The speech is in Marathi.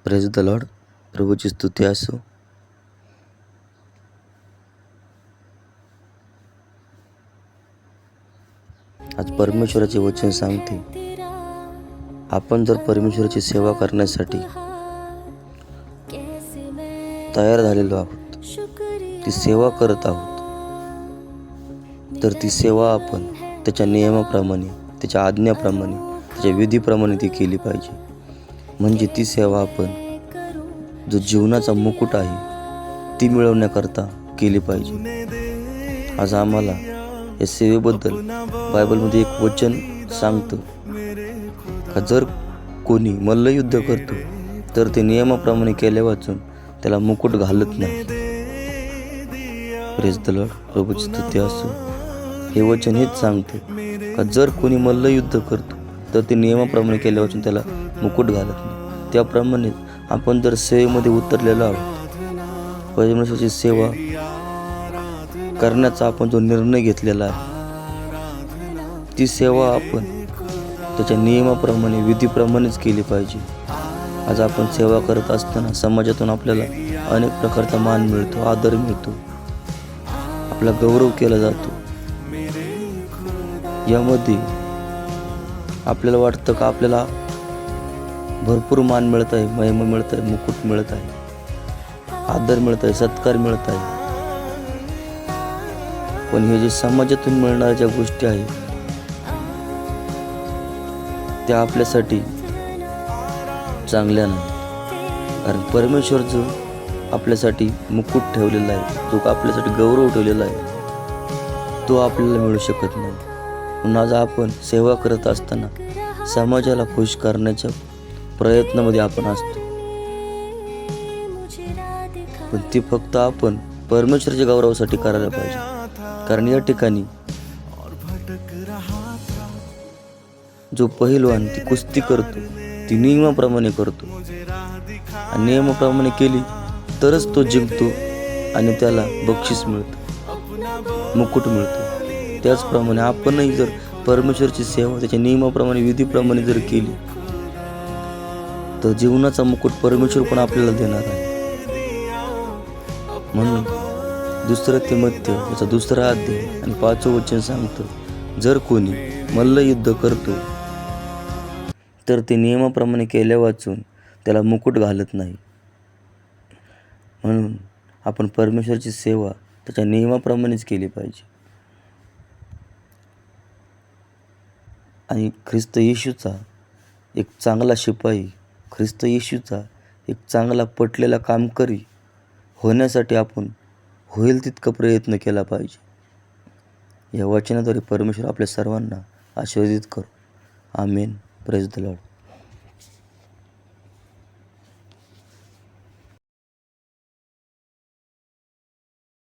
Praise the Lord. प्रभूची स्तुती असो. आज परमेश्वराचे वचन सांगते, आपण जर परमेश्वराची सेवा करण्यासाठी तयार झालेलो आहोत, ती सेवा करत आहोत, तर ती सेवा आपण त्याच्या नियमाप्रमाणे, त्याच्या आज्ञाप्रमाणे, त्याच्या विधीप्रमाणे ती केली पाहिजे. म्हणजे ती सेवा आपण जो जीवनाचा मुकुट आहे ती मिळवण्याकरता केली पाहिजे. आज आम्हाला या सेवेबद्दल बायबलमध्ये एक वचन सांगतं का जर कोणी मल्लयुद्ध करतो तर ते नियमाप्रमाणे केल्या वाचून त्याला मुकुट घालत नाही. Praise the Lord. प्रभूची स्तुती असो. हे वचन हेच सांगते का जर कोणी मल्लयुद्ध करतो तर ते नियमाप्रमाणे केल्या वाचून त्याला मुकुट घालत नाही. त्याप्रमाणे आपण जर सेवेमध्ये उतरलेलो आहोत, परमेश्वराची सेवा करण्याचा आपण जो निर्णय घेतलेला आहे, ती सेवा आपण त्याच्या नियमाप्रमाणे, विधीप्रमाणेच केली पाहिजे. आज आपण सेवा करत असताना समाजातून आपल्याला अनेक प्रकारचा मान मिळतो, आदर मिळतो, आपला गौरव केला जातो. यामध्ये आपल्याला वाटतं का आपल्याला भरपूर मान मिळत आहे, महिमा मिळत आहे, मुकुट मिळत आहे, आदर मिळत आहे, सत्कार मिळत आहे. पण हे जे समाजातून मिळणाऱ्या ज्या गोष्टी आहेत त्या आपल्यासाठी चांगल्या नाहीत. कारण परमेश्वर जो आपल्यासाठी मुकुट ठेवलेला आहे, जो आपल्यासाठी गौरव ठेवलेला आहे, तो आपल्याला मिळू शकत नाही. म्हणून आज आपण सेवा करत असताना समाजाला खुश करण्याच्या प्रयत्नामध्ये आपण असतो, पण ती फक्त आपण परमेश्वराच्या गौरवासाठी करायला पाहिजे. कारण या ठिकाणी जो पहिलवान ती कुस्ती करतो, ती नियमाप्रमाणे करतो, आणि नियमाप्रमाणे केली तरच तो जिंकतो आणि त्याला बक्षीस मिळतं, मुकुट मिळतो. त्याचप्रमाणे आपणही जर परमेश्वराची सेवा त्याच्या नियमाप्रमाणे, विधीप्रमाणे जर केली तर जीवनाचा मुकुट परमेश्वर पण आपल्याला देणार आहे. म्हणून 2 तिमोथेय याचा 2रा अध्याय आणि 5वं वचन सांगतं, जर कोणी मल्लयुद्ध करतो तर ते नियमाप्रमाणे केल्या वाचून त्याला मुकुट घालत नाही. म्हणून आपण परमेश्वराची सेवा त्याच्या नियमाप्रमाणेच केली पाहिजे. आणि ख्रिस्त येशूचा एक चांगला शिपाई, ख्रिस्त येशूचा एक चांगला पटलेला कामकरी होण्यासाठी आपण होईल तितका प्रयत्न केला पाहिजे. या वचनाद्वारे परमेश्वर आपल्या सर्वांना आशीर्वादित करो. आमेन. Praise the Lord.